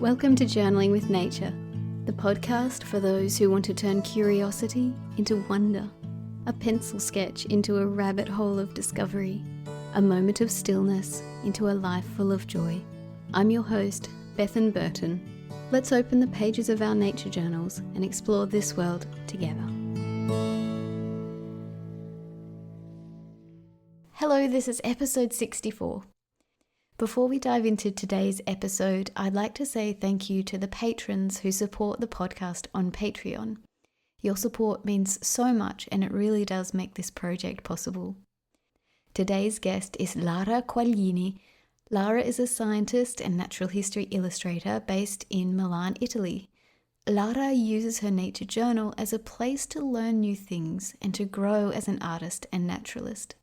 Welcome to Journaling with Nature, the podcast for those who want to turn curiosity into wonder, a pencil sketch into a rabbit hole of discovery, a moment of stillness into a life full of joy. I'm your host, Bethan Burton. Let's open the pages of our nature journals and explore this world together. Hello, this is episode 64. Before we dive into today's episode, I'd like to say thank you to the patrons who support the podcast on Patreon. Your support means so much and it really does make this project possible. Today's guest is Lara Quaglini. Lara is a scientist and natural history illustrator based in Milan, Italy. Lara uses her nature journal as a place to learn new things and to grow as an artist and naturalist.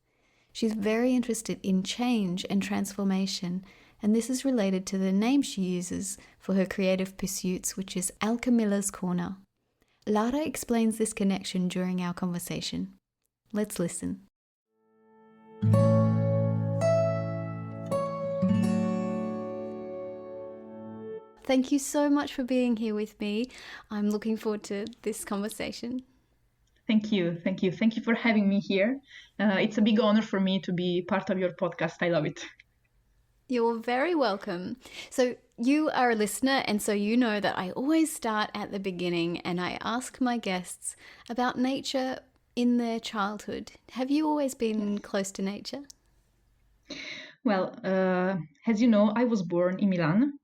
She's very interested in change and transformation, and this is related to the name she uses for her creative pursuits, which is Alchemilla's Corner. Lara explains this connection during our conversation. Let's listen. Thank you so much for being here with me. I'm looking forward to this conversation. Thank you. Thank you for having me here. It's a big honor for me to be part of your podcast. I love it. You're very welcome. So you are a listener, and so you know that I always start at the beginning and I ask my guests about nature in their childhood. Have you always been close to nature? Well, as you know, I was born in Milan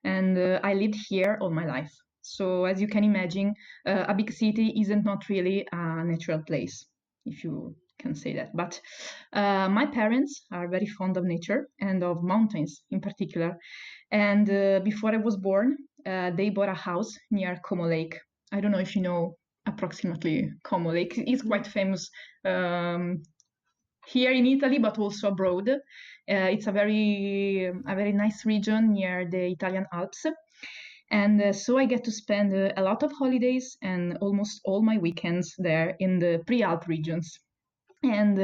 and I lived here all my life. So as you can imagine, a big city isn't not really a natural place, if you can say that. But my parents are very fond of nature and of mountains in particular. And before I was born, they bought a house near Como Lake. I don't know if you know approximately Como Lake. It's quite famous here in Italy, but also abroad. It's a very nice region near the Italian Alps. And so I get to spend a lot of holidays and almost all my weekends there in the pre-Alp regions. And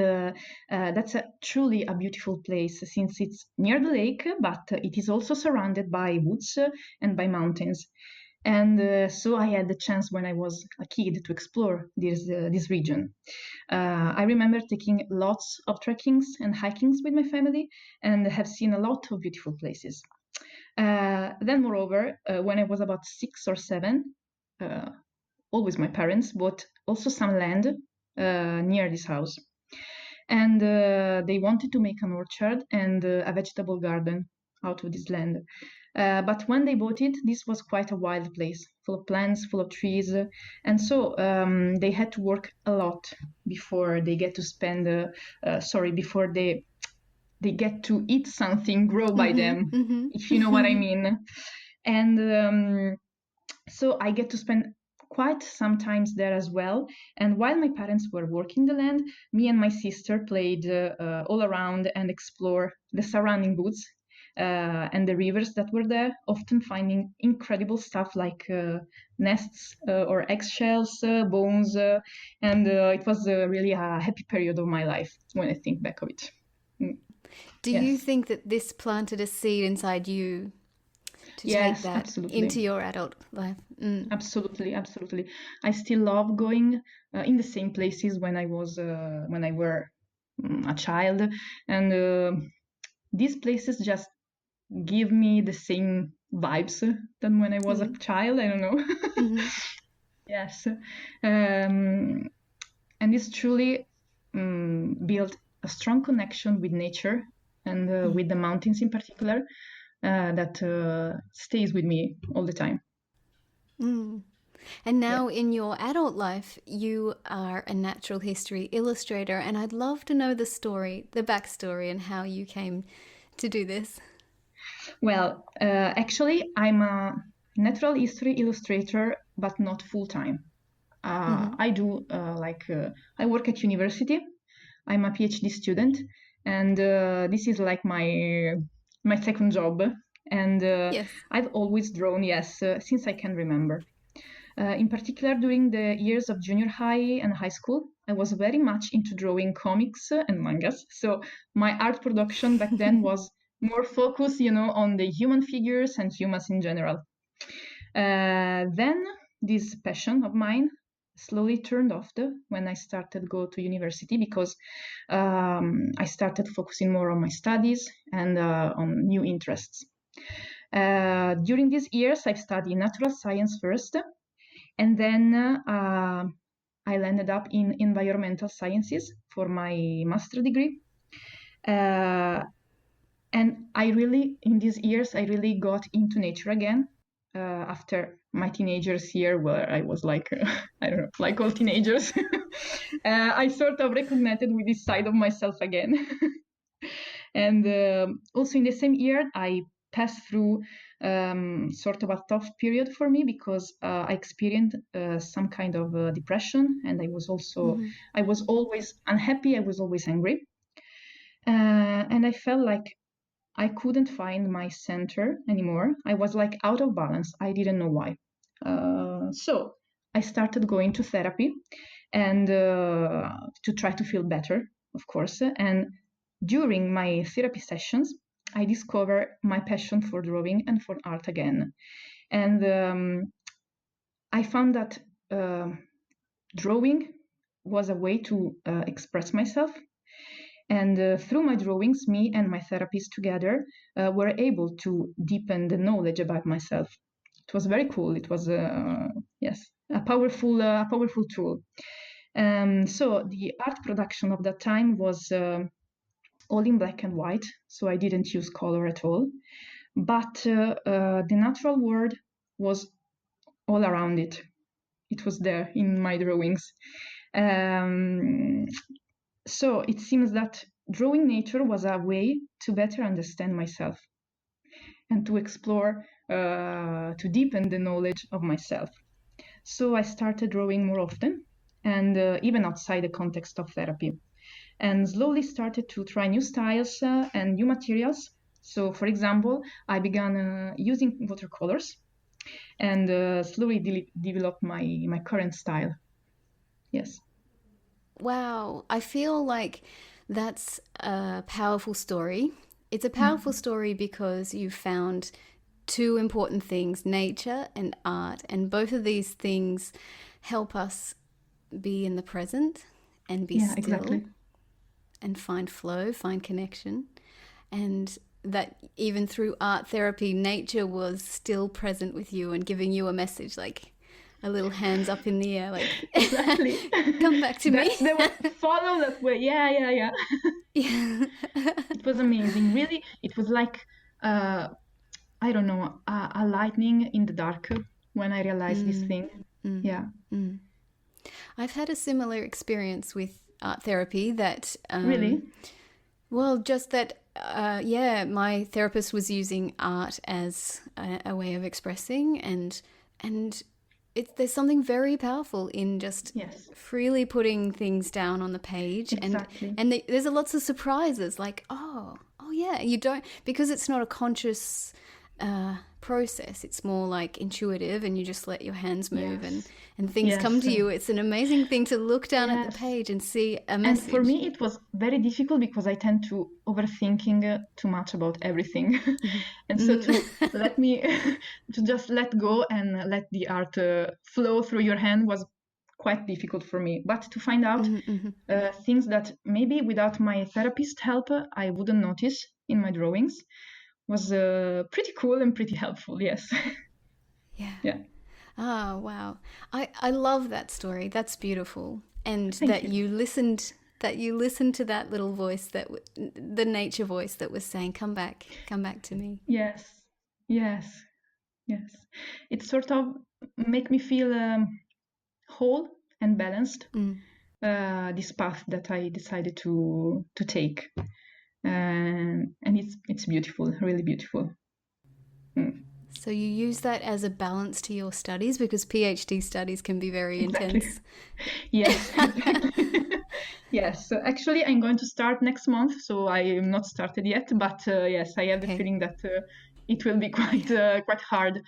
that's truly a beautiful place since it's near the lake, but it is also surrounded by woods and by mountains. And so I had the chance when I was a kid to explore this region. I remember taking lots of trekkings and hikings with my family and have seen a lot of beautiful places. Then, moreover, when I was about 6 or 7, always my parents bought also some land near this house. And they wanted to make an orchard and a vegetable garden out of this land. But when they bought it, this was quite a wild place, full of plants, full of trees. And so they had to work a lot before they get to before they get to eat something grow by them, if you know what I mean. And so I get to spend quite some times there as well. And while my parents were working the land, me and my sister played all around and explore the surrounding woods and the rivers that were there, often finding incredible stuff like nests or eggshells, bones. And it was really a happy period of my life when I think back of it. Do you think that this planted a seed inside you to take that absolutely. into your adult life? Absolutely. I still love going in the same places when I were a child, and these places just give me the same vibes than when I was a child. I don't know. Yes, and it's truly built a strong connection with nature and with the mountains in particular that stays with me all the time. And now in your adult life, you are a natural history illustrator, and I'd love to know the backstory and how you came to do this. Well, actually, I'm a natural history illustrator, but not full-time. I do I work at university. I'm a PhD student, and this is like my second job. And yes. I've always drawn, since I can remember. In particular, during the years of junior high and high school, I was very much into drawing comics and mangas. So my art production back then was more focus, on the human figures and humans in general. Then this passion of mine slowly turned off when I started go to university, because I started focusing more on my studies and on new interests. During these years, I've studied natural science first, and then I landed up in environmental sciences for my master degree. And in these years, I really got into nature again. After my teenagers year, where I was like, I don't know, like all teenagers, I sort of reconnected with this side of myself again. And also in the same year, I passed through sort of a tough period for me, because I experienced some kind of depression, and I was always unhappy, I was always angry. And I felt like I couldn't find my center anymore. I was like out of balance. I didn't know why. So I started going to therapy, and to try to feel better, of course. And during my therapy sessions, I discovered my passion for drawing and for art again. And I found that drawing was a way to express myself. And through my drawings, me and my therapist together were able to deepen the knowledge about myself. It was very cool. It was, a powerful tool. So the art production of that time was all in black and white, so I didn't use color at all. But the natural world was all around it. It was there in my drawings. So it seems that drawing nature was a way to better understand myself and to explore, to deepen the knowledge of myself. So I started drawing more often, and even outside the context of therapy, and slowly started to try new styles and new materials. So, for example, I began using watercolors, and slowly developed my current style. Yes. Wow, I feel like that's a powerful story. It's a powerful story because you found two important things, nature and art, and both of these things help us be in the present and be still, exactly. and find flow, find connection. And that even through art therapy, nature was still present with you and giving you a message, like a little hands up in the air, like, Exactly. come back to me. Follow that way. Yeah. Yeah. It was amazing. Really, it was like, I don't know, a lightning in the dark when I realized this thing. Yeah. I've had a similar experience with art therapy that, Really? well, just that, my therapist was using art as a way of expressing, and there's something very powerful in just freely putting things down on the page. Exactly. And there's lots of surprises, like, oh yeah, you don't, because it's not a conscious process, it's more like intuitive, and you just let your hands move, and things come to you. It's an amazing thing to look down at the page and see a message. And for me it was very difficult, because I tend to overthinking too much about everything. And so to just let go and let the art flow through your hand was quite difficult for me. But to find out things that maybe without my therapist help I wouldn't notice in my drawings was pretty cool and pretty helpful. Yes. Yeah. Oh, wow. I love that story. That's beautiful. And Thank you. You listened to that little voice, the nature voice that was saying, come back to me. Yes. It sort of make me feel whole and balanced, this path that I decided to take. And it's beautiful, really beautiful. So you use that as a balance to your studies, because PhD studies can be very intense. Yes. Yes. So actually, I'm going to start next month, so I am not started yet. But yes, I have the feeling that it will be quite hard.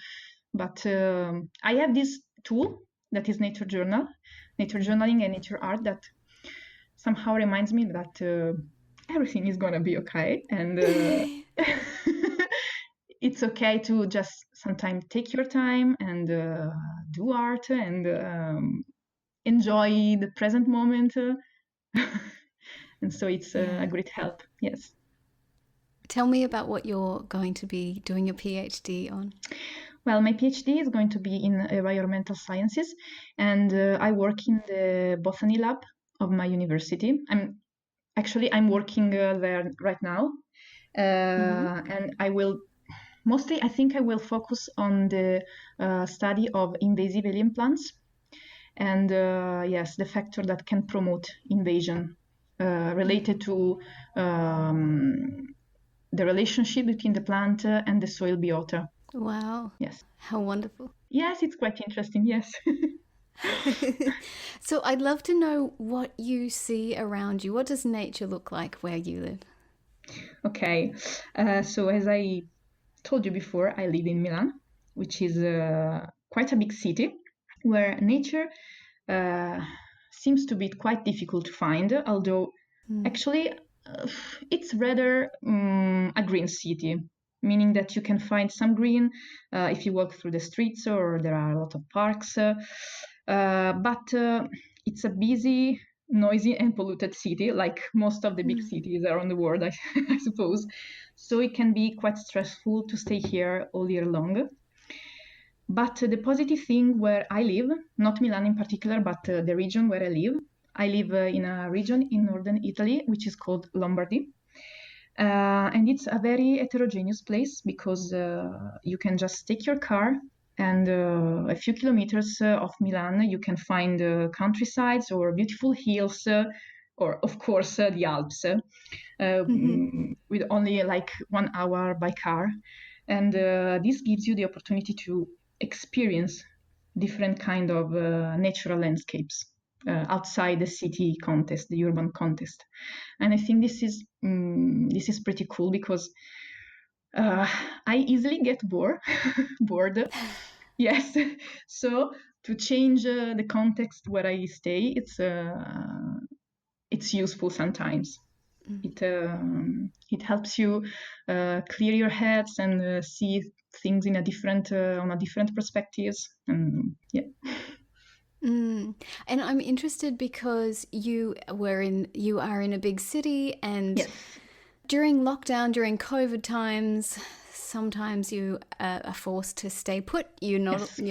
But I have this tool that is nature journaling and nature art that somehow reminds me that everything is gonna be okay, and it's okay to just sometimes take your time and do art and enjoy the present moment. And so it's a great help. Yes. Tell me about what you're going to be doing your PhD on. Well, my PhD is going to be in environmental sciences, and I work in the botany lab of my university. I'm working there right now, and I think I will focus on the study of invasive alien plants, and yes, the factor that can promote invasion related to the relationship between the plant and the soil biota. Wow. Yes. How wonderful. Yes, it's quite interesting. Yes. So I'd love to know what you see around you. What does nature look like where you live? Okay. So as I told you before, I live in Milan, which is quite a big city where nature seems to be quite difficult to find, although actually it's rather a green city, meaning that you can find some green if you walk through the streets or there are a lot of parks. But it's a busy, noisy, and polluted city, like most of the big cities around the world, I suppose. So it can be quite stressful to stay here all year long. But the positive thing where I live, not Milan in particular, but the region where I live in a region in northern Italy, which is called Lombardy. And it's a very heterogeneous place because you can just take your car and a few kilometers off Milan, you can find countrysides or beautiful hills, or of course the Alps, with only like 1 hour by car. And this gives you the opportunity to experience different kind of natural landscapes outside the city context, the urban context. And I think this is pretty cool because I easily get bored. Yes. So to change the context where I stay, it's useful sometimes. It helps you clear your heads and see things in on a different perspectives. And yeah. And I'm interested because you are in a big city, and Yes. during lockdown, during COVID times, sometimes you are forced to stay put. You're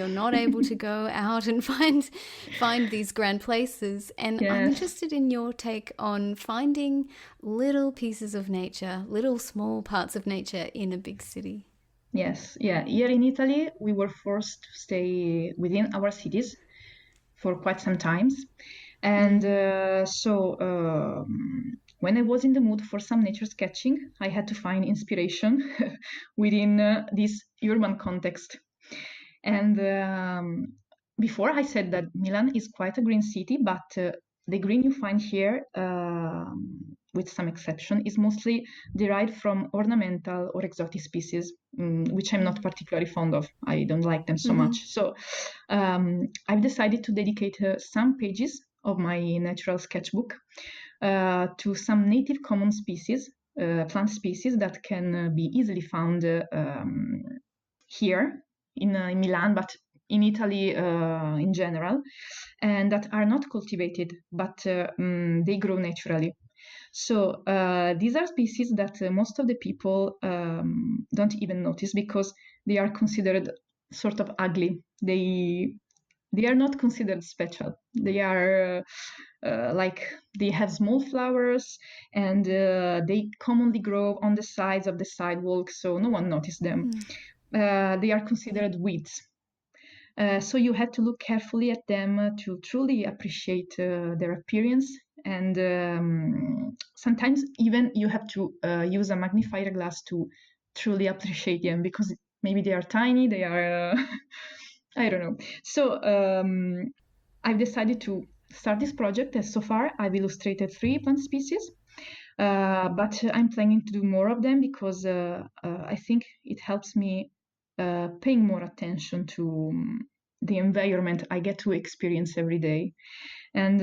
not able to go out and find these grand places. And I'm Yes. interested in your take on finding little pieces of nature, little small parts of nature in a big city. Yes. Yeah. Here in Italy, we were forced to stay within our cities for quite some times. And when I was in the mood for some nature sketching, I had to find inspiration within this urban context. And before I said that Milan is quite a green city, but the green you find here, with some exception, is mostly derived from ornamental or exotic species, which I'm not particularly fond of. I don't like them so much. So I've decided to dedicate some pages of my natural sketchbook to some native common species, plant species that can be easily found here in Milan, but in Italy in general, and that are not cultivated, but they grow naturally. So these are species that most of the people don't even notice because they are considered sort of ugly. They are not considered special. They are like they have small flowers and they commonly grow on the sides of the sidewalk, so no one notices them. They are considered weeds. So you have to look carefully at them to truly appreciate their appearance. And sometimes even you have to use a magnifier glass to truly appreciate them because maybe they are tiny, they are, I don't know. So I've decided to start this project, as so far I've illustrated 3 plant species. But I'm planning to do more of them because I think it helps me paying more attention to the environment I get to experience every day. And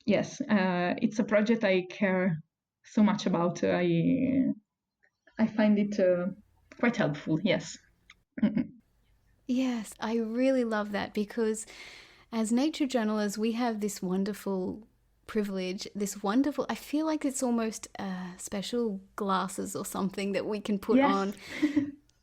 yes, it's a project I care so much about. I find it quite helpful. Yes. Mm-mm. Yes, I really love that because as nature journalists, we have this wonderful privilege, I feel like it's almost special glasses or something that we can put Yes. on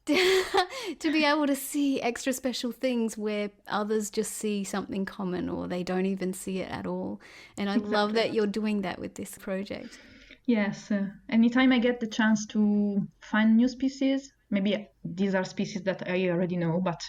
to be able to see extra special things where others just see something common or they don't even see it at all. And I love Exactly. that you're doing that with this project. Yes. Anytime I get the chance to find new species, maybe these are species that I already know, but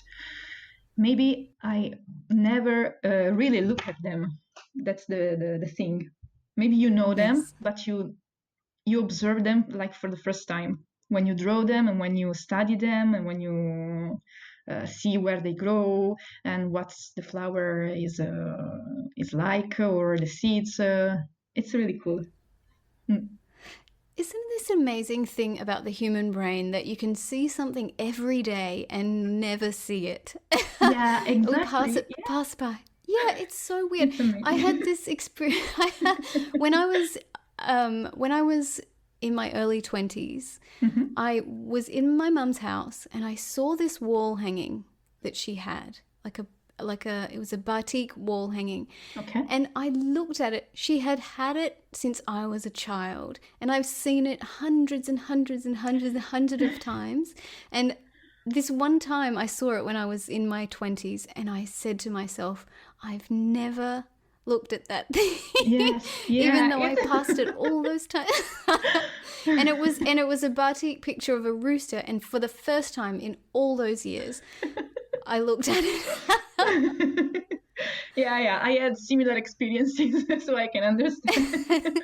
maybe I never really look at them. That's the thing. Maybe you know them, Yes. but you observe them like for the first time when you draw them and when you study them and when you see where they grow and what the flower is like or the seeds. It's really cool. Mm. Isn't this amazing thing about the human brain that you can see something every day and never see it? Yeah, It'll exactly. Yeah, pass by. Yeah, it's so weird. it's I had amazing. this experience when when I was in my early 20s. Mhm. I was in my mum's house and I saw this wall hanging that she had, it was a batik wall hanging. Okay. And I looked at it. She had had it since I was a child, and I've seen it hundreds and hundreds and hundreds and hundreds of times. And this one time I saw it when I was in my 20s, and I said to myself, I've never looked at that thing, Yes. even Yeah. though I passed it all those times. And it was a batik picture of a rooster, and for the first time in all those years, I looked at it. Yeah. I had similar experiences, so I can understand.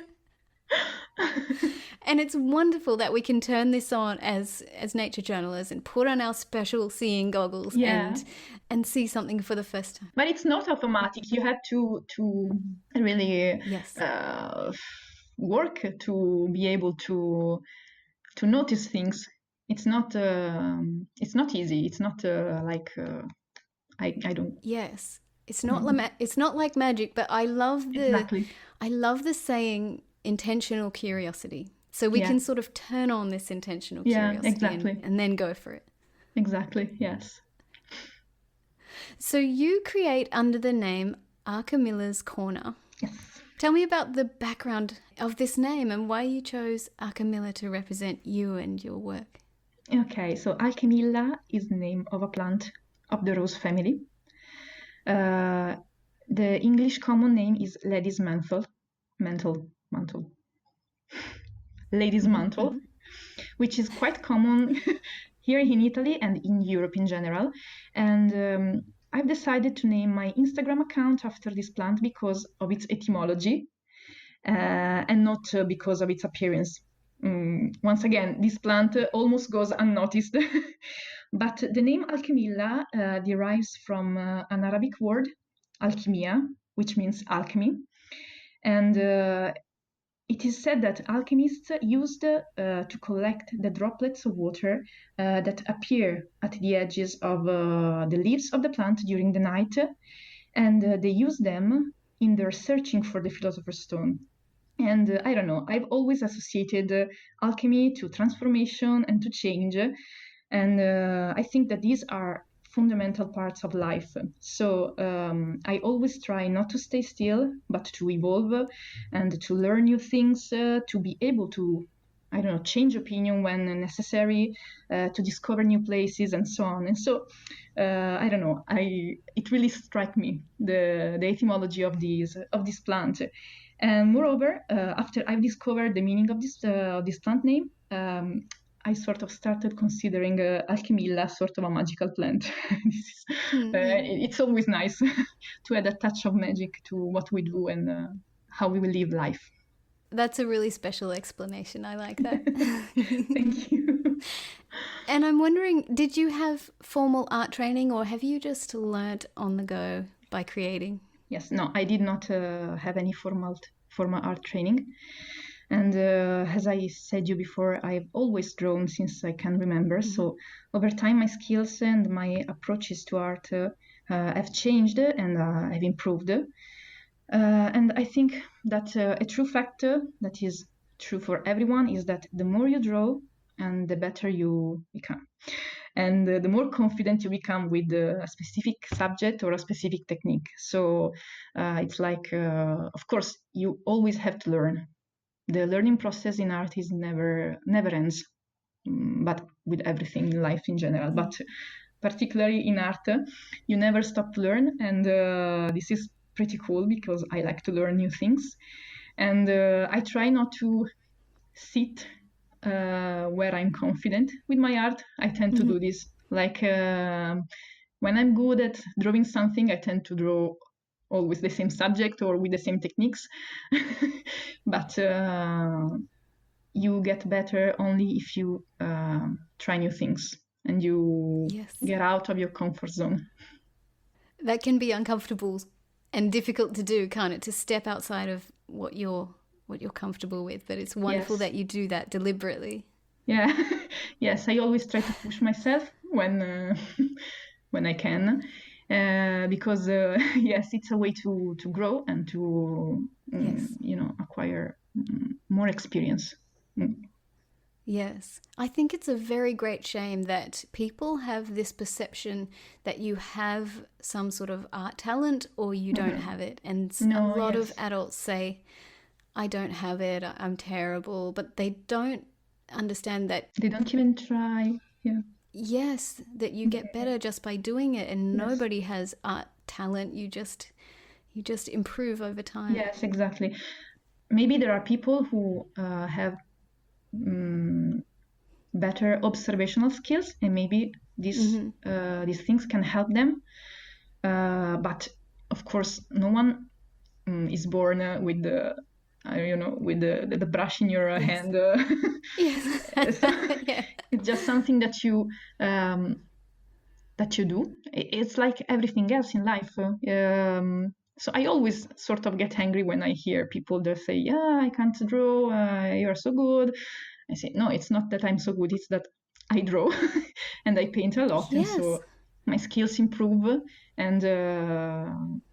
And it's wonderful that we can turn this on as nature journalists and put on our special seeing goggles Yeah. and see something for the first time. But it's not automatic. You have to really Yes. uh, work to be able to notice things. It's not easy. It's not like I don't. Yes. Mm, It's not like magic, but exactly. I love the saying intentional curiosity. So we Yeah. can sort of turn on this intentional Yeah. curiosity Exactly. and then go for it. Exactly. Yes. So you create under the name Alchemilla's Corner. Yes. Tell me about the background of this name and why you chose Alchemilla to represent you and your work. Okay. So Alchemilla is the name of a plant of the rose family. Uh, the English common name is lady's mantle, lady's mantle, which is quite common here in Italy and in Europe in general. And I've decided to name my Instagram account after this plant because of its etymology and not because of its appearance. Once again, this plant almost goes unnoticed. But the name Alchemilla derives from an Arabic word, alchimia, which means alchemy. And it is said that alchemists used to collect the droplets of water that appear at the edges of the leaves of the plant during the night, and they use them in their searching for the philosopher's stone. And I don't know, I've always associated alchemy to transformation and to change. And I think that these are fundamental parts of life. So I always try not to stay still, but to evolve and to learn new things, to be able to, I don't know, change opinion when necessary, to discover new places and so on. And so I don't know, it really struck me the etymology of this plant. And moreover, after I've discovered the meaning of this plant name, I sort of started considering Alchemilla sort of a magical plant. It's always nice to add a touch of magic to what we do and how we will live life. That's a really special explanation. I like that. Thank you. And I'm wondering, did you have formal art training or have you just learnt on the go by creating? Yes, no, I did not have any formal art training. And as I said you before, I've always drawn since I can remember. So over time, my skills and my approaches to art have changed and have improved. And I think that a true factor that is true for everyone is that the more you draw and the better you become. And the more confident you become with a specific subject or a specific technique. So it's like, of course, you always have to learn. The learning process in art is never ends, but with everything in life in general. But particularly in art, you never stop to learn, and this is pretty cool because I like to learn new things. And I try not to sit where I'm confident with my art. I tend to do this. Like when I'm good at drawing something, I tend to draw always the same subject or with the same techniques. But you get better only if you try new things and you get out of your comfort zone. That can be uncomfortable and difficult to do, can't it? To step outside of what you're comfortable with, but it's wonderful that you do that deliberately. Yeah. Yes, I always try to push myself when I can, because yes, it's a way to grow and to acquire more experience. Yes, I think it's a very great shame that people have this perception that you have some sort of art talent or you don't have it. And a lot of adults say, I don't have it, I'm terrible, but they don't understand that. They don't even try. Yeah. Yes, that you get better just by doing it, and nobody has art talent. You just improve over time. Yes, exactly. Maybe there are people who have better observational skills, and maybe these things can help them. But of course, no one is born with the with the brush in your hand. Yes. So it's just something that you do. It's like everything else in life. So I always sort of get angry when I hear people that say, "Yeah, I can't draw. You are so good." I say, "No, it's not that I'm so good. It's that I draw and I paint a lot, and so my skills improve. And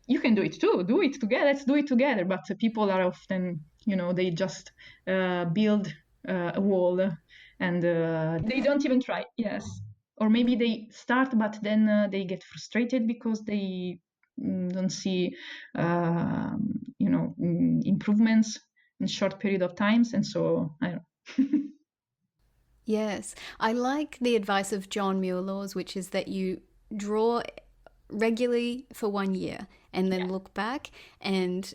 you can do it too. Do it together. Let's do it together." But people are often, they just build a wall and they don't even try. Yes. Or maybe they start, but then they get frustrated because they don't see, improvements in short period of times. And so, I don't know. Yes. I like the advice of John Muirlaw's, which is that you draw regularly for 1 year and then look back and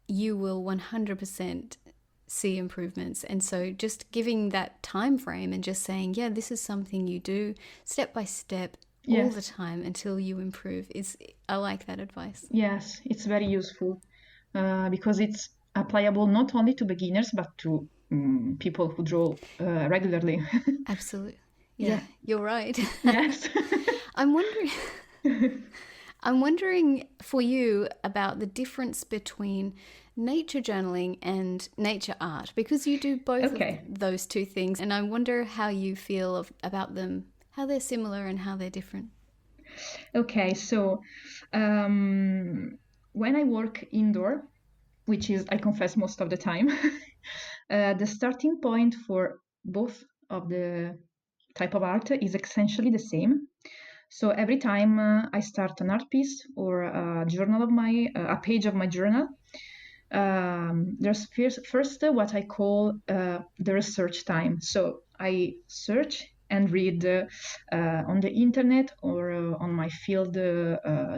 you will 100% see improvements. And so just giving that time frame and just saying, yeah, this is something you do step by step all the time until you improve I like that advice. Yes, it's very useful because it's applicable not only to beginners but to people who draw regularly. Absolutely. Yeah, you're right. Yes. I'm wondering for you about the difference between nature journaling and nature art, because you do both of those two things, and I wonder how you feel about them, how they're similar and how they're different. Okay, so when I work indoor, which is, I confess, most of the time, the starting point for both of the type of art is essentially the same. So every time I start an art piece or a journal of a page of my journal, there's first what I call the research time. So I search and read on the internet or on my field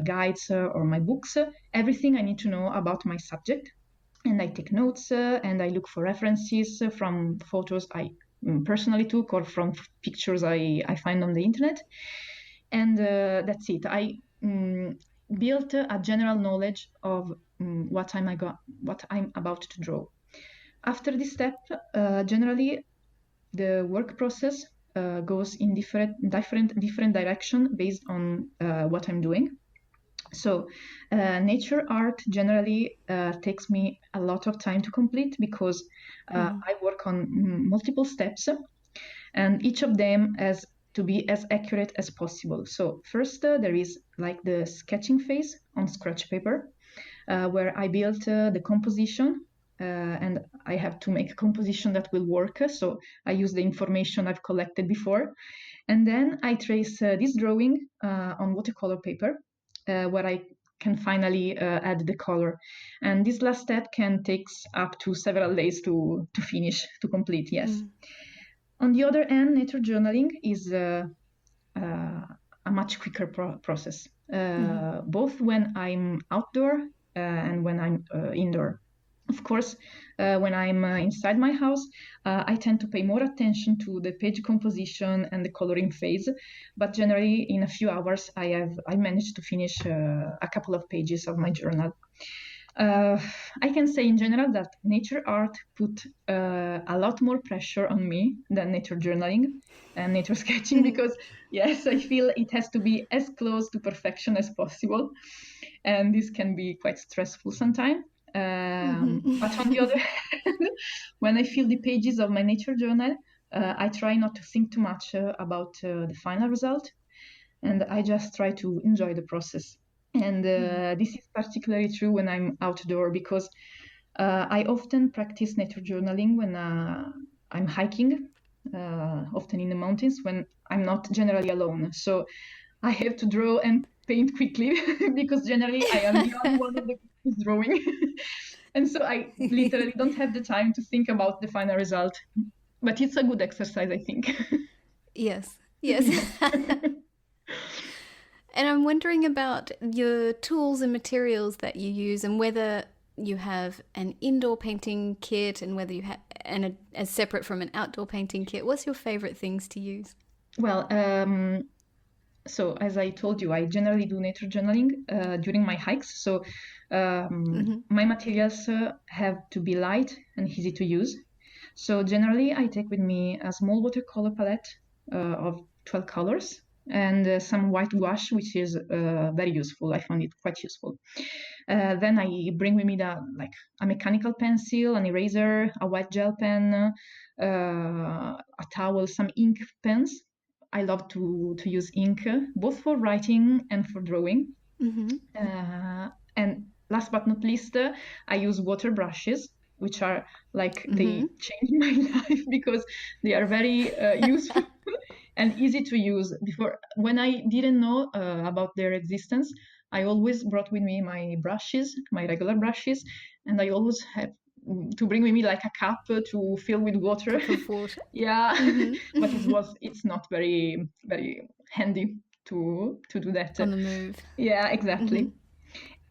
guides or my books, everything I need to know about my subject. And I take notes and I look for references from photos I personally took or from pictures I find on the internet. And that's it. I built a general knowledge of what I'm about to draw. After this step, generally the work process goes in different direction based on what I'm doing. So nature art generally takes me a lot of time to complete because I work on multiple steps, and each of them has to be as accurate as possible. So first there is like the sketching phase on scratch paper, where I built the composition and I have to make a composition that will work. So I use the information I've collected before. And then I trace this drawing on watercolor paper, where I can finally add the color. And this last step can take up to several days to finish, to complete, yes. On the other hand, nature journaling is a much quicker process, both when I'm outdoor and when I'm indoor. Of course, when I'm inside my house, I tend to pay more attention to the page composition and the coloring phase. But generally, in a few hours, I managed to finish a couple of pages of my journal. I can say in general that nature art put a lot more pressure on me than nature journaling and nature sketching, because yes, I feel it has to be as close to perfection as possible, and this can be quite stressful sometimes. But on the other hand, when I fill the pages of my nature journal, I try not to think too much about the final result, and I just try to enjoy the process. And this is particularly true when I'm outdoor, because I often practice nature journaling when I'm hiking, often in the mountains, when I'm not generally alone. So I have to draw and paint quickly because generally I am the only one of the who's drawing. And so I literally don't have the time to think about the final result. But it's a good exercise, I think. Yes. And I'm wondering about your tools and materials that you use, and whether you have an indoor painting kit and whether you have as separate from an outdoor painting kit. What's your favorite things to use? Well, so as I told you, I generally do nature journaling during my hikes. So my materials have to be light and easy to use. So generally, I take with me a small watercolor palette of 12 colors and some white gouache, which is very useful. I found it quite useful. Then I bring with me a mechanical pencil, an eraser, a white gel pen, a towel, some ink pens. I love to use ink, both for writing and for drawing. And last but not least, I use water brushes, which are they changed my life because they are very useful and easy to use. Before, when I didn't know about their existence, I always brought with me my brushes, my regular brushes, and I always had to bring with me a cup to fill with water. Cup of water. Yeah, but it's not very handy to do that on the move. Yeah, exactly.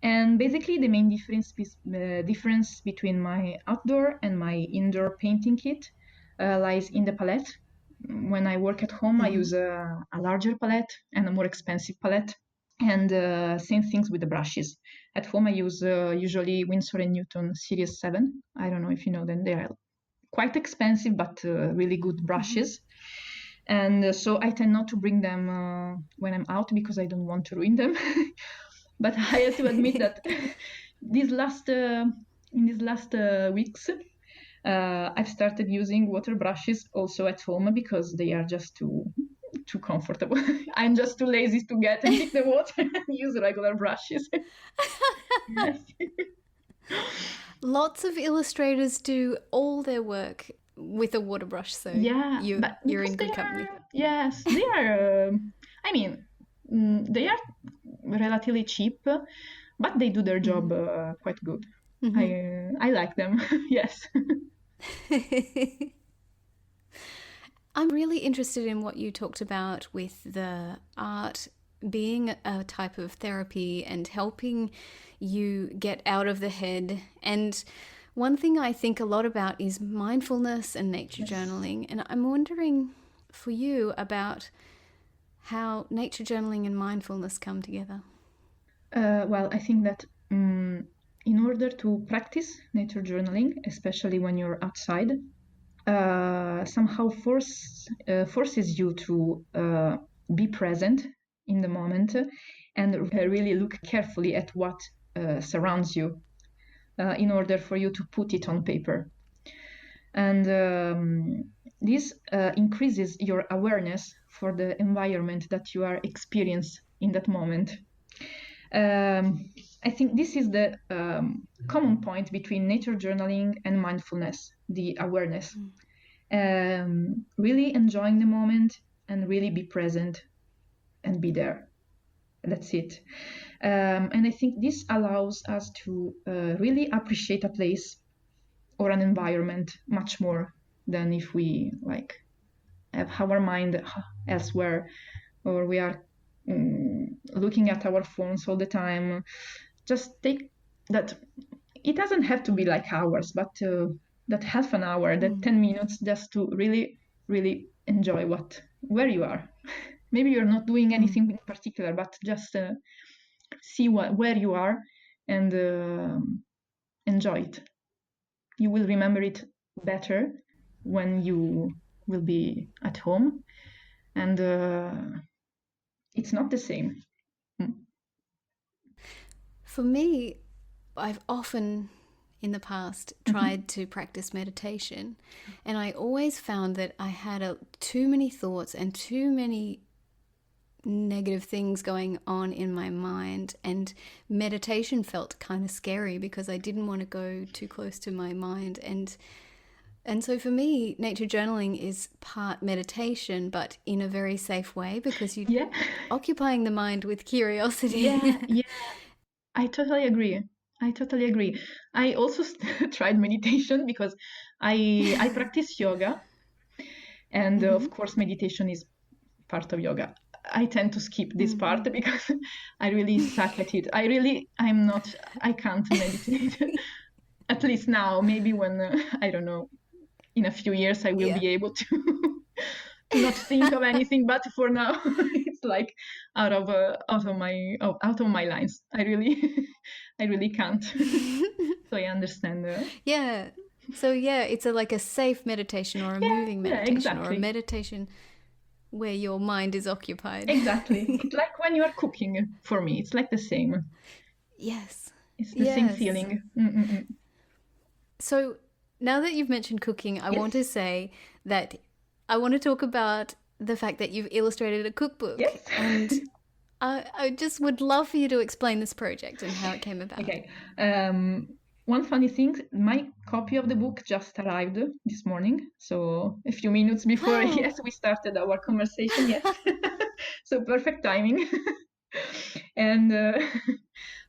And basically, the main difference between my outdoor and my indoor painting kit lies in the palette. When I work at home, I use a larger palette and a more expensive palette. And same things with the brushes. At home, I use usually Winsor & Newton Series 7. I don't know if you know them. They are quite expensive, but really good brushes. And so I tend not to bring them when I'm out because I don't want to ruin them. But I have to admit that in these last weeks, I've started using water brushes also at home because they are just too comfortable. I'm just too lazy to get and pick the water and use regular brushes. Yes. Lots of illustrators do all their work with a water brush, so yeah, you're in good company. Yes, they are. They are relatively cheap, but they do their job quite good. I like them. Yes. I'm really interested in what you talked about with the art being a type of therapy and helping you get out of the head. And one thing I think a lot about is mindfulness and nature journaling. And I'm wondering for you about how nature journaling and mindfulness come together. Well, I think that in order to practice nature journaling, especially when you're outside, somehow forces you to be present in the moment and really look carefully at what surrounds you in order for you to put it on paper. And this increases your awareness for the environment that you are experiencing in that moment. I think this is the common point between nature journaling and mindfulness, the awareness. Really enjoying the moment and really be present and be there. That's it. And I think this allows us to really appreciate a place or an environment much more than if we like have our mind elsewhere, or we are looking at our phones all the time. Just take that. It doesn't have to be like hours, but that half an hour, that 10 minutes, just to really, really enjoy where you are. Maybe you're not doing anything in particular, but just see where you are and enjoy it. You will remember it better when you will be at home, and it's not the same. For me, I've often in the past tried to practice meditation, and I always found that I had too many thoughts and too many negative things going on in my mind, and meditation felt kind of scary because I didn't want to go too close to my mind. And so for me, nature journaling is part meditation, but in a very safe way, because you're occupying the mind with curiosity. Yeah. I totally agree. I also tried meditation because I practice yoga, and of course meditation is part of yoga. I tend to skip this part because I really suck at it. I can't meditate. At least now, maybe when, I don't know, in a few years I will be able to not think of anything, but for now it's like out of my lines. I really can't. So I understand. Yeah. So it's like a safe meditation, or a moving meditation, exactly. or a meditation where your mind is occupied. Exactly. It's like when you are cooking. For me, it's like the same. Yes. It's the same feeling. So now that you've mentioned cooking, I want to say that I want to talk about the fact that you've illustrated a cookbook. Yes. And I just would love for you to explain this project and how it came about. Okay. One funny thing, my copy of the book just arrived this morning. So a few minutes before, we started our conversation. Yes. So perfect timing. And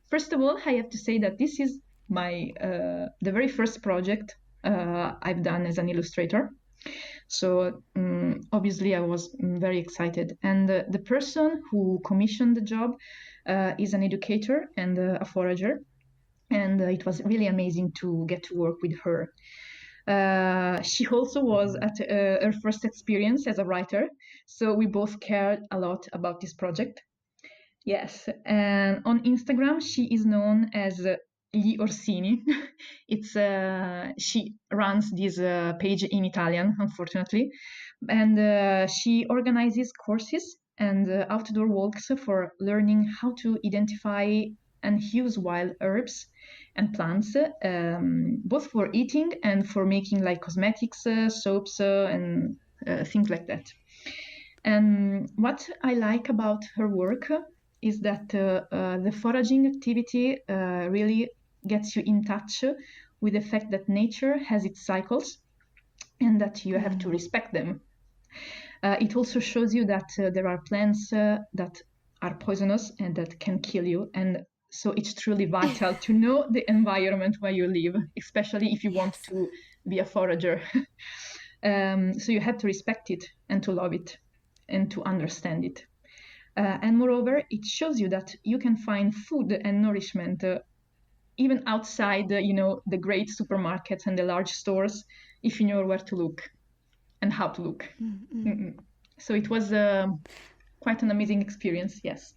first of all, I have to say that this is the very first project I've done as an illustrator. So obviously I was very excited. And the person who commissioned the job is an educator and a forager. And it was really amazing to get to work with her. She also was at her first experience as a writer. So we both cared a lot about this project. Yes, and on Instagram she is known as Gli Orsini. She runs this page in Italian, unfortunately, and she organizes courses and outdoor walks for learning how to identify and use wild herbs and plants, both for eating and for making like cosmetics, soaps, and things like that. And what I like about her work is that the foraging activity really gets you in touch with the fact that nature has its cycles and that you have to respect them. It also shows you that there are plants that are poisonous and that can kill you. And so it's truly vital to know the environment where you live, especially if you want to be a forager. So you have to respect it and to love it and to understand it. And moreover, it shows you that you can find food and nourishment even outside, the great supermarkets and the large stores, if you know where to look and how to look. So it was quite an amazing experience, yes.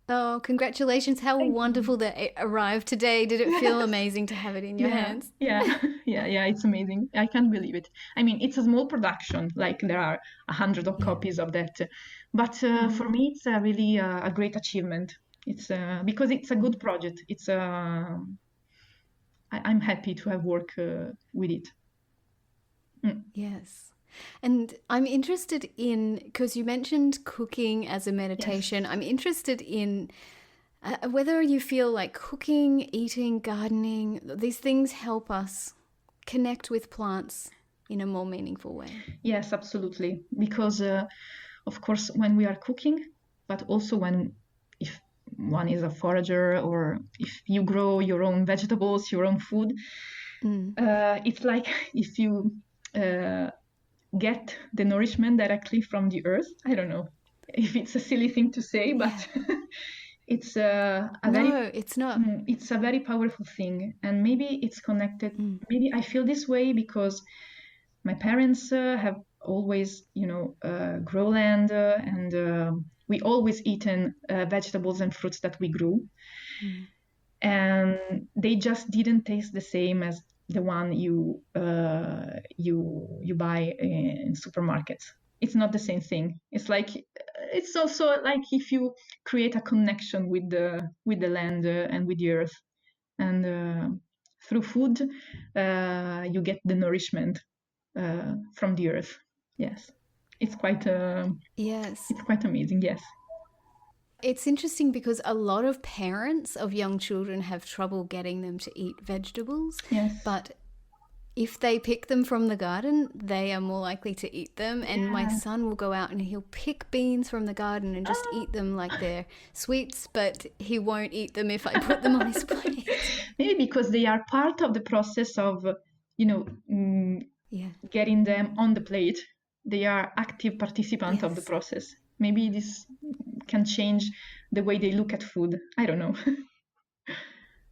Oh, congratulations. How wonderful that it arrived today. Did it feel amazing to have it in your hands? Yeah, it's amazing. I can't believe it. I mean, it's a small production, like there are 100 of copies of that. But for me, it's really a great achievement. It's because it's a good project. I'm happy to have worked with it. Yes. And I'm interested in, because you mentioned cooking as a meditation, I'm interested in Whether you feel like cooking, eating, gardening, these things help us connect with plants in a more meaningful way. Yes, absolutely. Because, of course, when we are cooking, but also if one is a forager or if you grow your own vegetables, your own food, it's like if you get the nourishment directly from the earth. I don't know if it's a silly thing to say, but it's it's not. It's a very powerful thing, and maybe it's connected. Maybe I feel this way because my parents have always, grow land, and we always eaten vegetables and fruits that we grew, and they just didn't taste the same as the one you buy in supermarkets. It's not the same thing. It's also like if you create a connection with the land and with the earth, and through food you get the nourishment from the earth. Yes, it's quite it's quite amazing. Yes. It's interesting because a lot of parents of young children have trouble getting them to eat vegetables. Yes. But if they pick them from the garden, they are more likely to eat them. And my son will go out and he'll pick beans from the garden and just eat them like they're sweets, but he won't eat them if I put them on his plate. Maybe because they are part of the process of, getting them on the plate. They are active participants of the process. Maybe this can change the way they look at food. I don't know.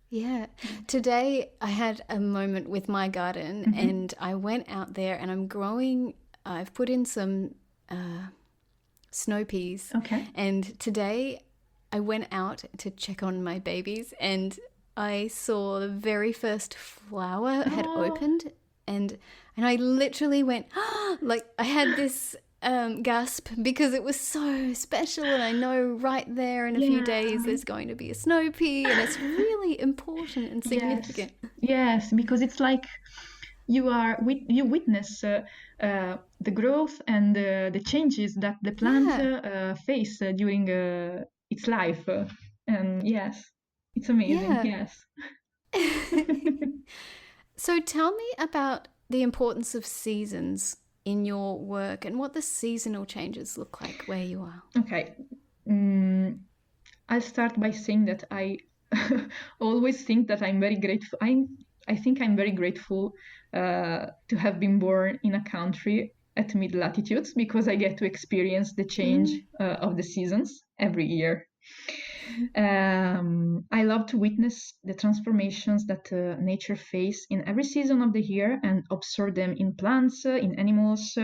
Yeah. Today I had a moment with my garden and I went out there and I've put in some snow peas. Okay. And today I went out to check on my babies and I saw the very first flower had opened and I literally went, like I had this gasp because it was so special, and I know right there in a few days there's going to be a snow pea, and it's really important and significant. Yes, because it's like you witness the growth and the changes that the plant face during its life, and yes, it's amazing. Yes. So tell me about the importance of seasons in your work and what the seasonal changes look like where you are. Okay. I'll start by saying that I always think that I'm very grateful. I think I'm very grateful to have been born in a country at mid latitudes because I get to experience the change of the seasons every year. I love to witness the transformations that nature face in every season of the year and observe them in plants, in animals,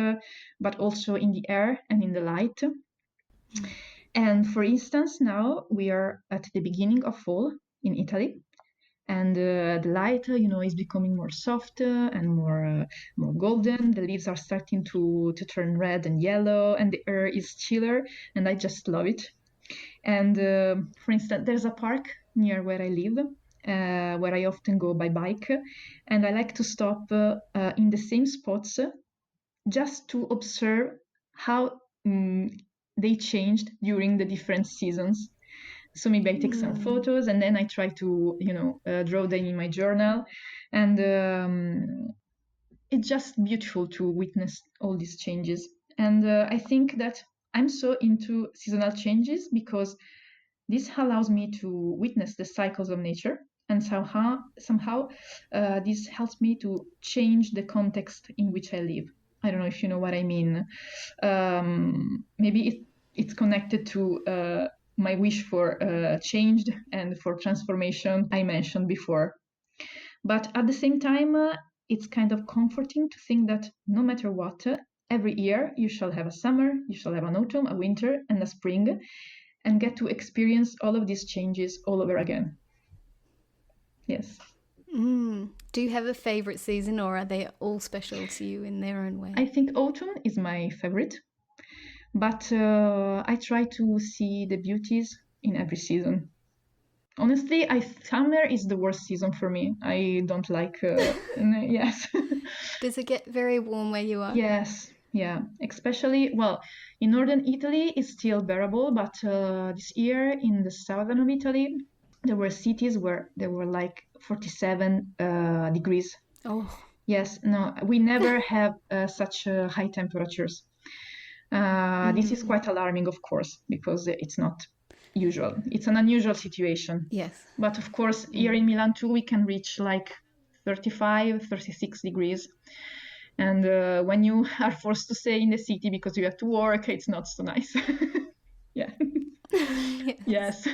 but also in the air and in the light. And for instance, now we are at the beginning of fall in Italy, and the light, is becoming more soft and more golden. The leaves are starting to turn red and yellow, and the air is chiller, and I just love it. And for instance, there's a park near where I live, where I often go by bike, and I like to stop in the same spots just to observe how they changed during the different seasons. So maybe I take some photos and then I try to, draw them in my journal. And it's just beautiful to witness all these changes. And I think that I'm so into seasonal changes because this allows me to witness the cycles of nature, and somehow this helps me to change the context in which I live. I don't know if you know what I mean. Maybe it's connected to my wish for change and for transformation I mentioned before. But at the same time, it's kind of comforting to think that no matter what, every year you shall have a summer, you shall have an autumn, a winter, and a spring, and get to experience all of these changes all over again. Yes. Do you have a favorite season, or are they all special to you in their own way? I think autumn is my favorite, but I try to see the beauties in every season. Honestly, summer is the worst season for me. I don't like. Yes. Does it get very warm where you are? Yes. Yeah, especially, well, in northern Italy it's still bearable, but this year in the southern of Italy, there were cities where there were like 47 degrees. Oh. Yes, no, we never have such high temperatures. This is quite alarming, of course, because it's not usual. It's an unusual situation. Yes. But of course, here in Milan too, we can reach like 35, 36 degrees. And when you are forced to stay in the city because you have to work, it's not so nice. Yeah. Yes.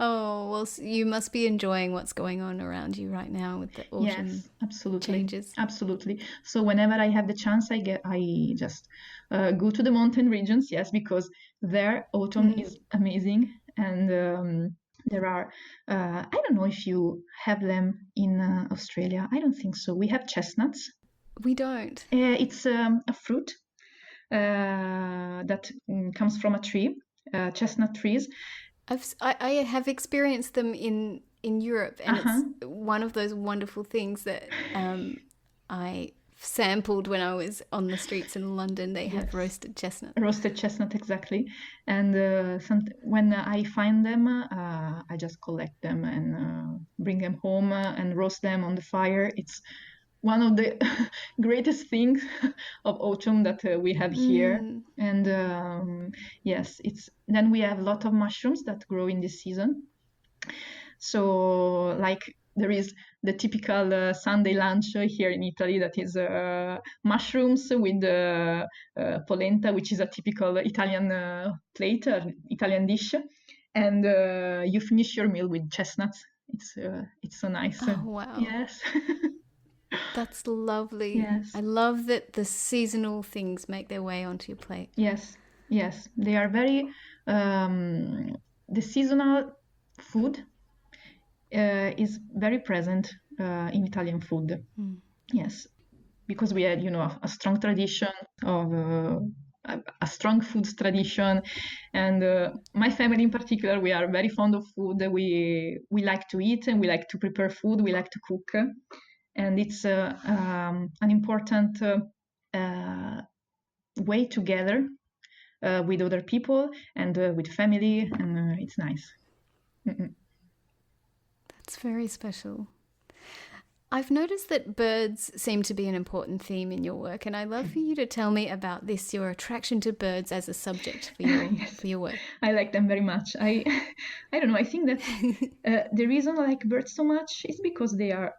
Oh, well, you must be enjoying what's going on around you right now with the autumn Yes, absolutely. changes. Absolutely. So whenever I have the chance, I just go to the mountain regions, yes, because there autumn is amazing. And there are, I don't know if you have them in Australia. I don't think so. We have chestnuts. We don't. It's a fruit that comes from a tree, chestnut trees. I have experienced them in Europe, and it's one of those wonderful things that I sampled when I was on the streets in London. They have roasted chestnut. Roasted chestnut, exactly. And when I find them, I just collect them and bring them home and roast them on the fire. It's one of the greatest things of autumn that we have here. And yes, then we have a lot of mushrooms that grow in this season. So like there is the typical Sunday lunch here in Italy that is mushrooms with polenta, which is a typical Italian plate, Italian dish, and you finish your meal with chestnuts. It's so nice. Oh, wow. Yes. That's lovely. Yes. I love that the seasonal things make their way onto your plate. Yes, yes. They are very, the seasonal food is very present in Italian food. Yes, because we had, a strong tradition of a strong food tradition, and my family in particular, we are very fond of food. We like to eat and we like to prepare food. We like to cook, and it's an important way together with other people and with family, and it's nice. That's very special. I've noticed that birds seem to be an important theme in your work, and I'd love for you to tell me about this, your attraction to birds as a subject for your Yes. for your work. I like them very much. I don't know. I think that the reason I like birds so much is because they are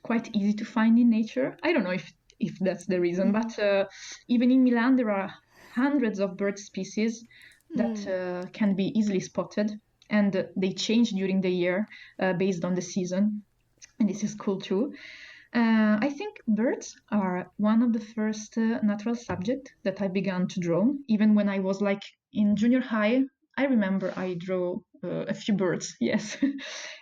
quite easy to find in nature. I don't know if that's the reason, but even in Milan there are hundreds of bird species that can be easily spotted, and they change during the year based on the season, and this is cool too. I think birds are one of the first natural subjects that I began to draw. Even when I was like in junior high, I remember I drew a few birds, yes.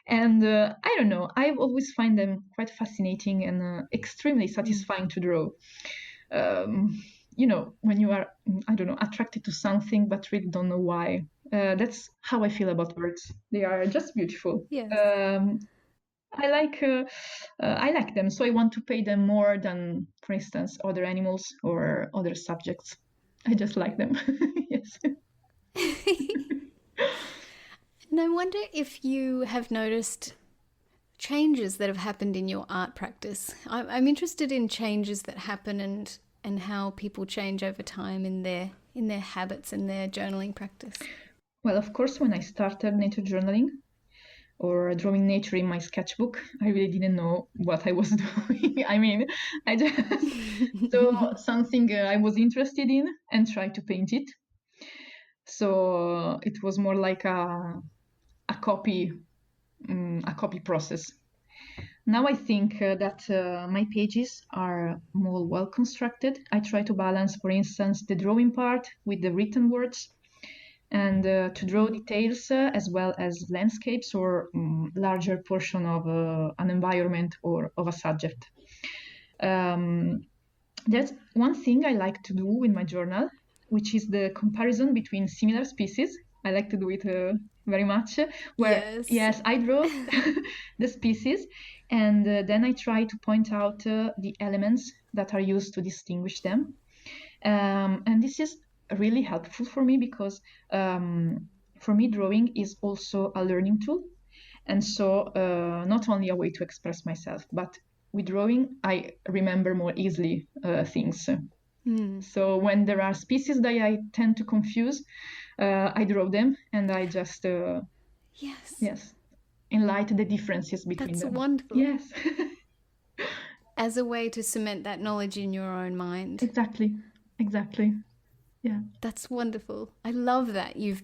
And I don't know, I always find them quite fascinating and extremely satisfying to draw. When you are, I don't know, attracted to something but really don't know why. That's how I feel about birds. They are just beautiful. Yes. I like them, so I want to pay them more than, for instance, other animals or other subjects. I just like them. Yes. And I wonder if you have noticed changes that have happened in your art practice. I'm interested in changes that happen and how people change over time in their habits and their journaling practice. Well, of course, when I started nature journaling or drawing nature in my sketchbook, I really didn't know what I was doing. I mean, I just saw something I was interested in and tried to paint it. So it was more like a copy process. Now I think that my pages are more well constructed. I try to balance, for instance, the drawing part with the written words, and to draw details as well as landscapes or larger portion of an environment or of a subject. That's one thing I like to do with my journal, which is the comparison between similar species. I like to do it very much. Where yes, I draw the species, and then I try to point out the elements that are used to distinguish them. And this is really helpful for me because for me, drawing is also a learning tool. And so not only a way to express myself, but with drawing, I remember more easily things. So when there are species that I tend to confuse, I draw them and I just yes enlighten the differences between That's them. wonderful. Yes. As a way to cement that knowledge in your own mind. Exactly. Yeah. That's wonderful. I love that you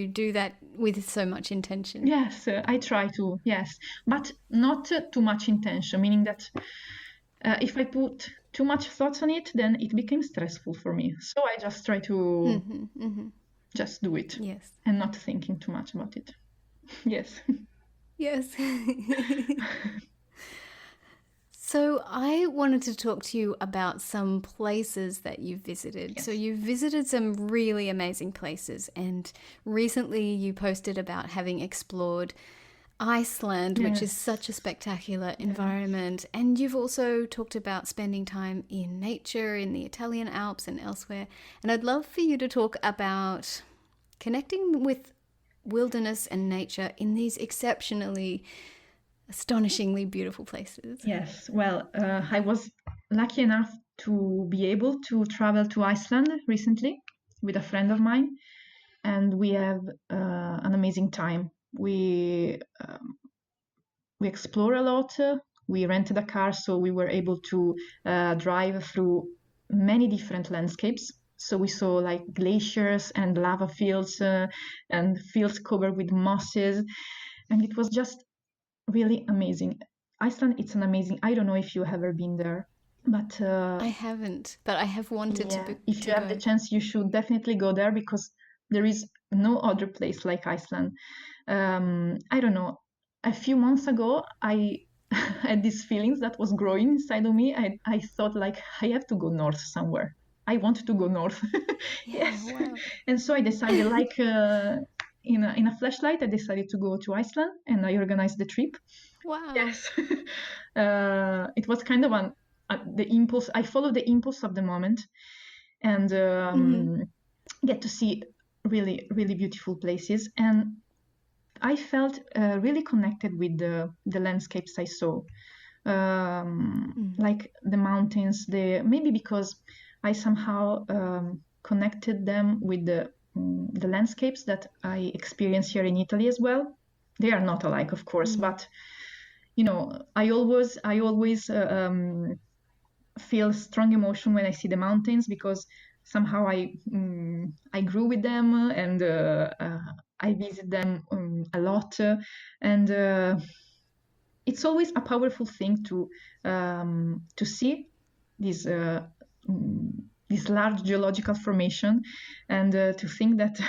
do that with so much intention. Yes, I try to. Yes, but not too much intention, meaning that if I put too much thoughts on it, then it becomes stressful for me. So I just try to just do it. Yes. And not thinking too much about it. Yes. Yes. So I wanted to talk to you about some places that you've visited. Yes. So you've visited some really amazing places, and recently you posted about having explored Iceland, which is such a spectacular environment. And you've also talked about spending time in nature in the Italian Alps and elsewhere. And I'd love for you to talk about connecting with wilderness and nature in these exceptionally, astonishingly beautiful places. Yes, well, I was lucky enough to be able to travel to Iceland recently with a friend of mine, and we have an amazing time. We explore a lot. We rented a car, so we were able to drive through many different landscapes. So we saw like glaciers and lava fields and fields covered with mosses, and it was just really amazing. Iceland, it's an amazing. I don't know if you have ever been there, but I haven't, but I have wanted yeah, to if you have go. the chance, you should definitely go there because there is no other place like Iceland. I don't know. A few months ago, I had these feelings that was growing inside of me. I thought like I have to go north somewhere. I want to go north. Yes. Wow. And so I decided like in a flashlight, I decided to go to Iceland and I organized the trip. Wow. Yes. It was kind of the impulse. I followed the impulse of the moment and get to see really, really beautiful places. And I felt really connected with the landscapes I saw, like the mountains. Maybe because I somehow connected them with the landscapes that I experience here in Italy as well. They are not alike, of course, but you know, I always feel strong emotion when I see the mountains because somehow I grew with them and I visit them a lot, and it's always a powerful thing to see this this large geological formation and to think that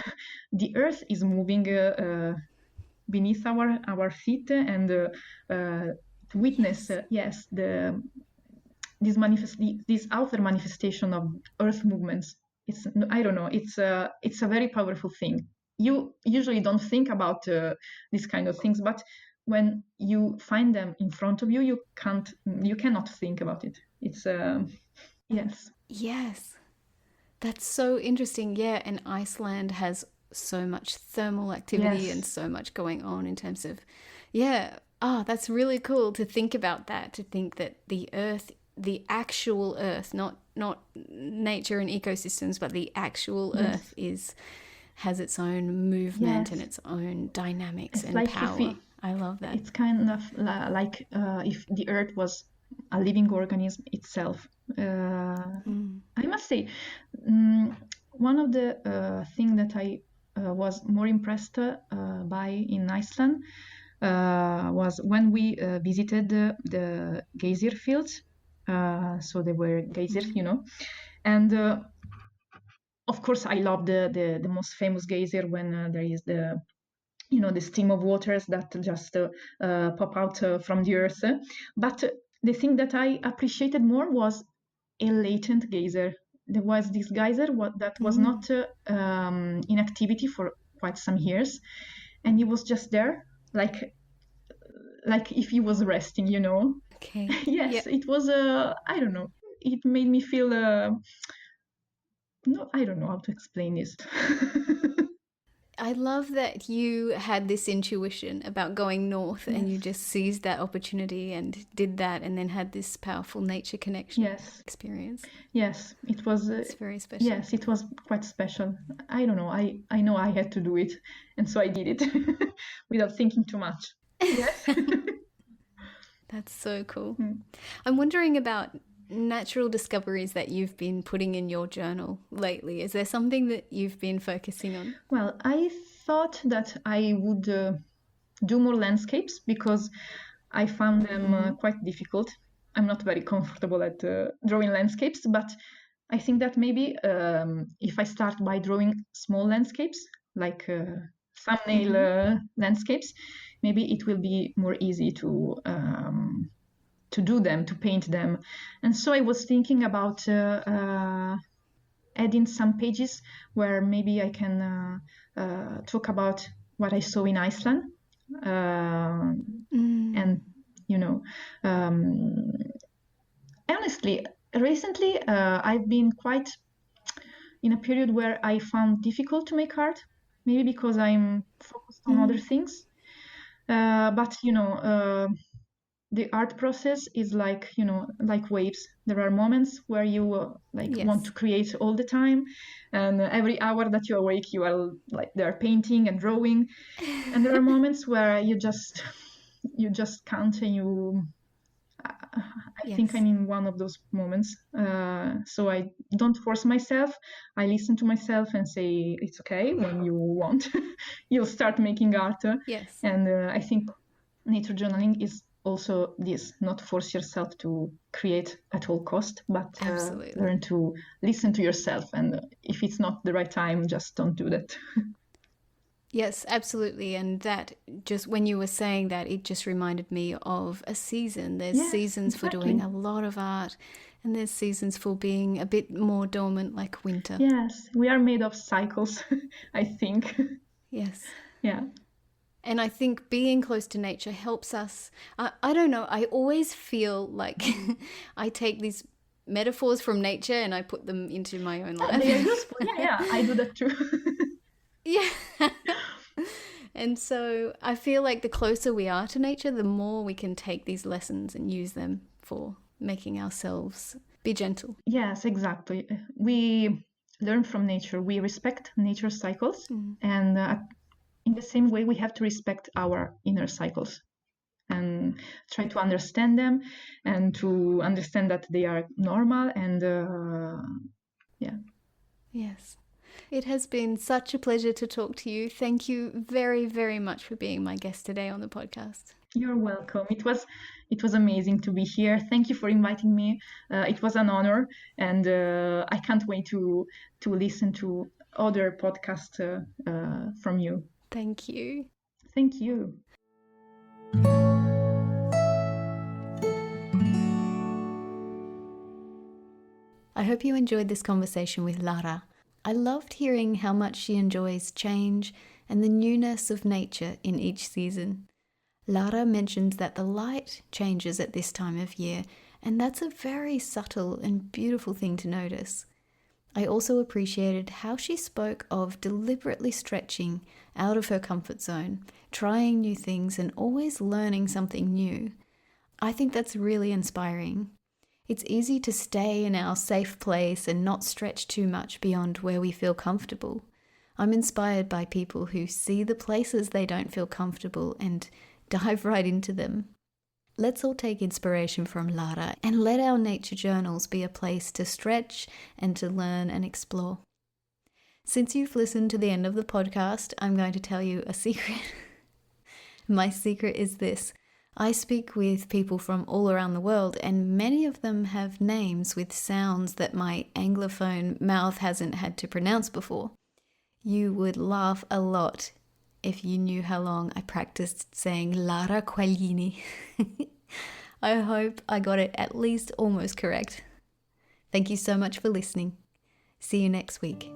the Earth is moving beneath our feet and to witness yes this outer manifestation of Earth movements. It's I don't know. It's a very powerful thing. You usually don't think about these kind of things, but when you find them in front of you, you cannot think about it. It's yes. Yes. That's so interesting. Yeah, and Iceland has so much thermal activity Yes. and so much going on in terms of, yeah. Ah, that's really cool to think about that, to think that the Earth, the actual Earth, not nature and ecosystems, but the actual Yes. Earth has its own movement Yes. and its own dynamics It's and like power. I love that. it's kind of like if the Earth was a living organism itself. I must say, one of the things that I was more impressed by in Iceland was when we visited the geyser fields. So they were geysers, you know, and of course I love the most famous geyser when there is the stream of waters that just pop out from the earth. But the thing that I appreciated more was a latent geyser. There was this geyser that was not in activity for quite some years, and he was just there, like if he was resting, you know. Okay. Yes, Yep. it was I don't know. It made me feel no, I don't know how to explain this. I love that you had this intuition about going north and you Yes. just seized that opportunity and did that and then had this powerful nature connection Yes. experience. Yes, it was. It's very special. Yes, it was quite special. I don't know. I know I had to do it, and so I did it without thinking too much. Yes. That's so cool. Mm. I'm wondering about natural discoveries that you've been putting in your journal lately. Is there something that you've been focusing on? Well, I thought that I would do more landscapes because I found them quite difficult. I'm not very comfortable at drawing landscapes, but I think that maybe if I start by drawing small landscapes, like thumbnail landscapes, maybe it will be more easy to do them, to paint them. And so I was thinking about adding some pages where maybe I can talk about what I saw in Iceland. And, you know, honestly, recently I've been quite in a period where I found difficult to make art, maybe because I'm focused on other things. But, the art process is like, like waves. There are moments where you want to create all the time, and every hour that you awake, you are like there painting and drawing. And there are moments where you just can't, and I think I'm in one of those moments. So I don't force myself. I listen to myself and say, it's okay. When you want, you'll start making art. Yes. And I think nature journaling is also this: not force yourself to create at all cost, but learn to listen to yourself. And if it's not the right time, just don't do that. Yes, absolutely. And that, just when you were saying that, it just reminded me of a season. There's seasons for doing a lot of art, and there's seasons for being a bit more dormant, like winter. Yes, we are made of cycles, I think. Yes. Yeah. And I think being close to nature helps us. I don't know, I always feel like I take these metaphors from nature and I put them into my own life. They are useful. Yeah, I do that too. Yeah. And so I feel like the closer we are to nature, the more we can take these lessons and use them for making ourselves be gentle. Yes, exactly. We learn from nature. We respect nature's cycles. And in the same way, we have to respect our inner cycles and try to understand them and to understand that they are normal. And yeah. Yes. It has been such a pleasure to talk to you. Thank you very, very much for being my guest today on the podcast. You're welcome. It was amazing to be here. Thank you for inviting me. It was an honor, and I can't wait to listen to other podcasts from you. Thank you. Thank you. I hope you enjoyed this conversation with Lara. I loved hearing how much she enjoys change and the newness of nature in each season. Lara mentions that the light changes at this time of year, and that's a very subtle and beautiful thing to notice. I also appreciated how she spoke of deliberately stretching out of her comfort zone, trying new things and always learning something new. I think that's really inspiring. It's easy to stay in our safe place and not stretch too much beyond where we feel comfortable. I'm inspired by people who see the places they don't feel comfortable and dive right into them. Let's all take inspiration from Lara and let our nature journals be a place to stretch and to learn and explore. Since you've listened to the end of the podcast, I'm going to tell you a secret. My secret is this. I speak with people from all around the world, and many of them have names with sounds that my Anglophone mouth hasn't had to pronounce before. You would laugh a lot if you knew how long I practiced saying Lara Quaglini. I hope I got it at least almost correct. Thank you so much for listening. See you next week.